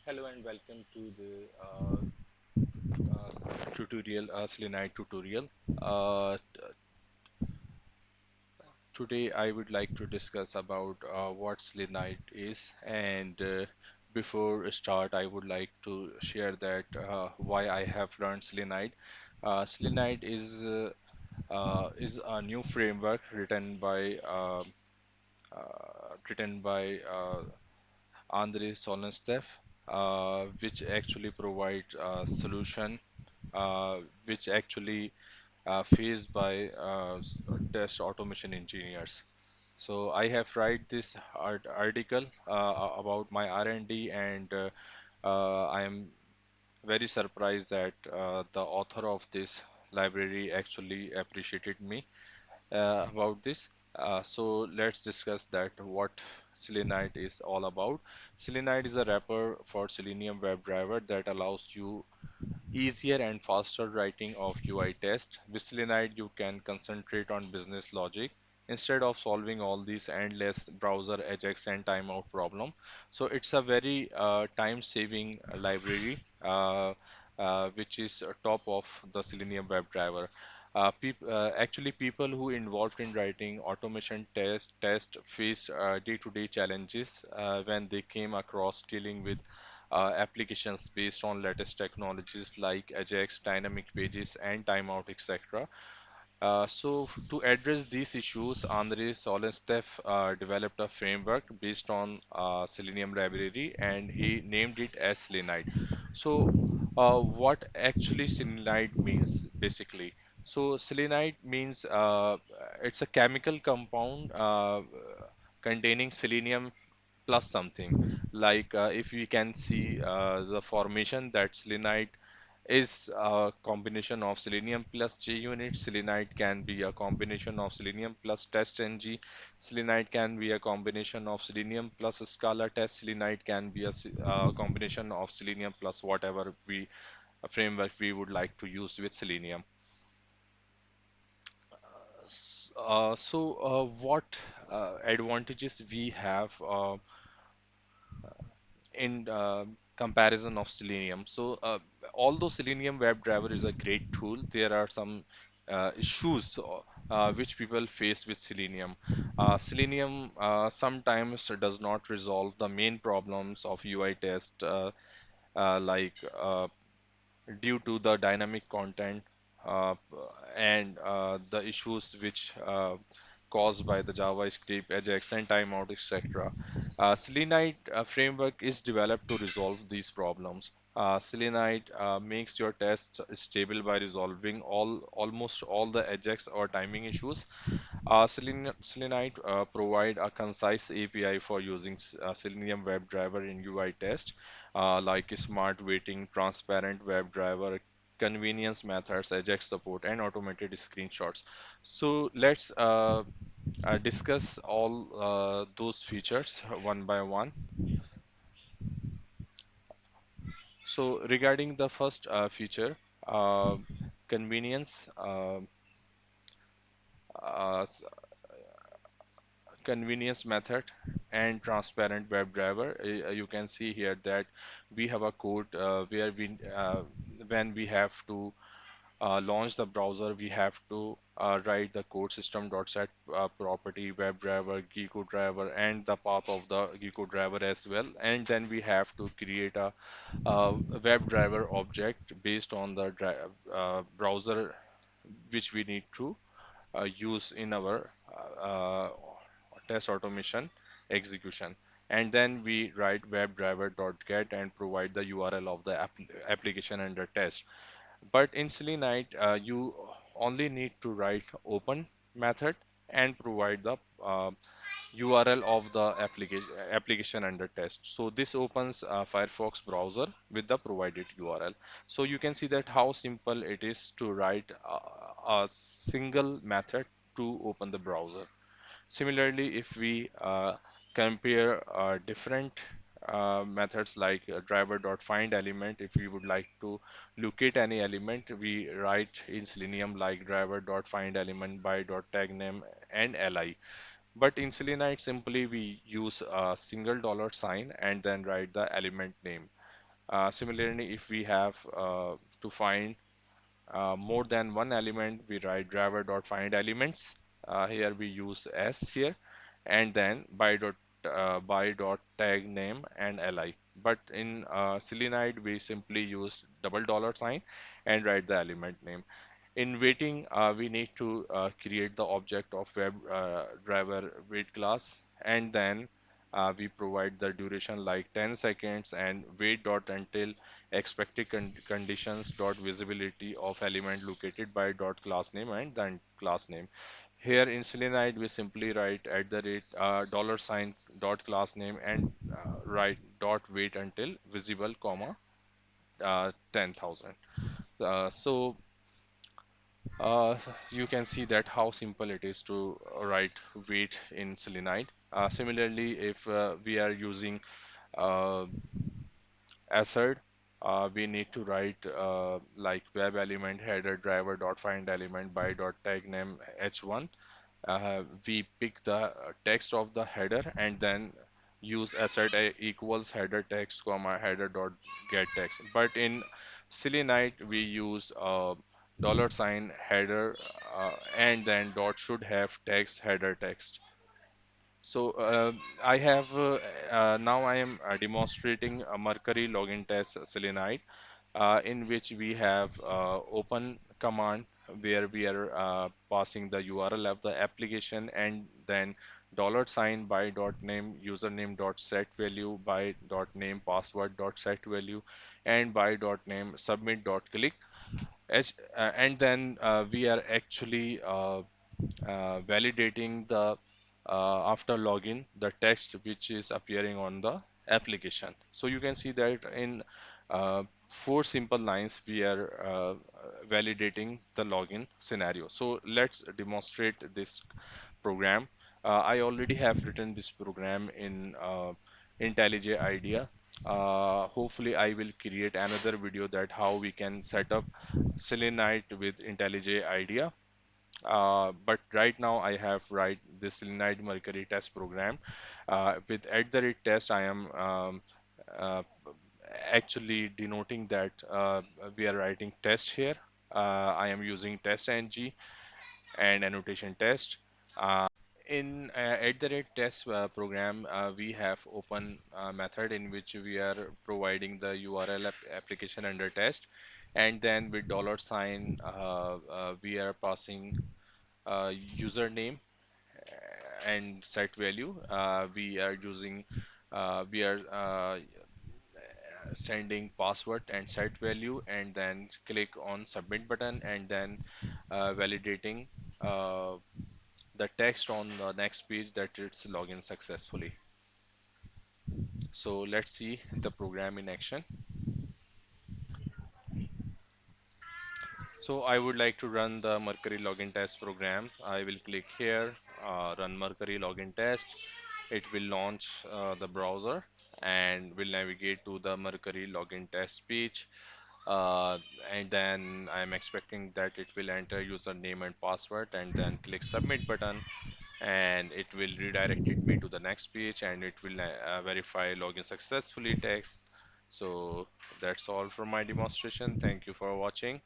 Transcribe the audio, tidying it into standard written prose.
Hello and welcome to the tutorial, Selenide tutorial. Today I would like to discuss about what Selenide is, and before I start, I would like to share that why I have learned Selenide. Selenide is a new framework written by Andre Solensteff, which actually provides a solution which actually faced by test automation engineers. So I have write this article about my R&D, and I am very surprised that the author of this library actually appreciated me about this. So let's discuss that what Selenide is all about. Selenide is a wrapper for Selenium WebDriver that allows you easier and faster writing of UI test. With Selenide, you can concentrate on business logic instead of solving all these endless browser Ajax and timeout problem. So it's a very time-saving library, which is top of the Selenium WebDriver. Actually, people who involved in writing automation test face day-to-day challenges when they came across dealing with applications based on latest technologies like Ajax, dynamic pages, and timeout, etc. To address these issues, Andre Solensteff developed a framework based on Selenium library, and he named it as Selenide. What actually Selenide means basically? So, Selenide means it's a chemical compound containing selenium plus something. Like if we can see the formation that selenite is a combination of selenium plus JUnit. Selenite can be a combination of selenium plus test ng. Selenite can be a combination of selenium plus Scala test. Selenite can be a combination of selenium plus whatever a framework we would like to use with selenium. What advantages we have in comparison of Selenium. Although Selenium WebDriver is a great tool, there are some issues which people face with Selenium. Selenium sometimes does not resolve the main problems of UI test, like due to the dynamic content uh, and the issues which caused by the JavaScript, Ajax, and timeout, etc. Selenide framework is developed to resolve these problems. Selenide makes your test stable by resolving almost all the Ajax or timing issues. Selenide provide a concise API for using Selenium WebDriver in UI test, like smart waiting, transparent WebDriver, convenience methods, Ajax support, and automated screenshots. So let's discuss all those features one by one. So regarding the first feature, uh, convenience. Uh, Convenience method and transparent WebDriver. You can see here that we have a code where when we have to launch the browser, we have to write the code system.set property WebDriver, Gecko driver, and the path of the Gecko driver as well. And then we have to create a WebDriver object based on the browser which we need to use in our uh, test automation execution. And then we write webdriver.get and provide the URL of the application under test. But in Selenite, you only need to write open method and provide the URL of the application under test. So this opens Firefox browser with the provided URL. So you can see that how simple it is to write a single method to open the browser. Similarly, if we compare different methods like driver.find element, if we would like to locate any element, we write in Selenium like driver.find element by .tag name and li. But in Selenite, simply we use a single dollar sign and then write the element name. Similarly, if we have to find more than one element, we write driver dot find elements. Here we use s here, and then by dot tag name and li. But in Selenide, we simply use double dollar sign and write the element name. In waiting, we need to create the object of web driver wait class, and then we provide the duration like 10 seconds and wait dot until expected conditions dot visibility of element located by dot class name and then class name. Here in Selenide, we simply write at the rate dollar sign dot class name and write dot wait until visible comma 10,000. So uh, you can see that how simple it is to write wait in Selenide. Similarly, if we are using uh, assert, we need to write like web element header driver dot find element by dot tag name h1. We pick the text of the header and then use assert equals header text comma header dot get text. But in Selenide, we use dollar sign header and then dot should have text header text. So I have now I am demonstrating a Mercury login test Selenide, in which we have open command where we are passing the URL of the application and then dollar sign by dot name username dot set value by dot name password dot set value and by dot name submit dot click. And then we are actually validating the after login the text which is appearing on the application. So you can see that in four simple lines we are validating the login scenario. So let's demonstrate this program. I already have written this program in IntelliJ IDEA. Hopefully I will create another video that how we can set up Selenite with IntelliJ IDEA. But right now I have write this Selenide Mercury test program. With at the rate test, I am uh, actually denoting that we are writing test here. I am using test ng and annotation test. In at the rate test program, we have open method in which we are providing the URL application under test, and then with dollar sign we are passing username and set value. We are sending password and set value, and then click on submit button, and then validating uh, the text on the next page that it's login successfully. So let's see the program in action. So I would like to run the Mercury login test program. I will click here, run Mercury login test. It will launch the browser and will navigate to the Mercury login test page. Uh, and then I'm expecting that it will enter username and password and then click submit button, and it will redirect it me to the next page, and it will verify login successfully text. So that's all from my demonstration. Thank you for watching.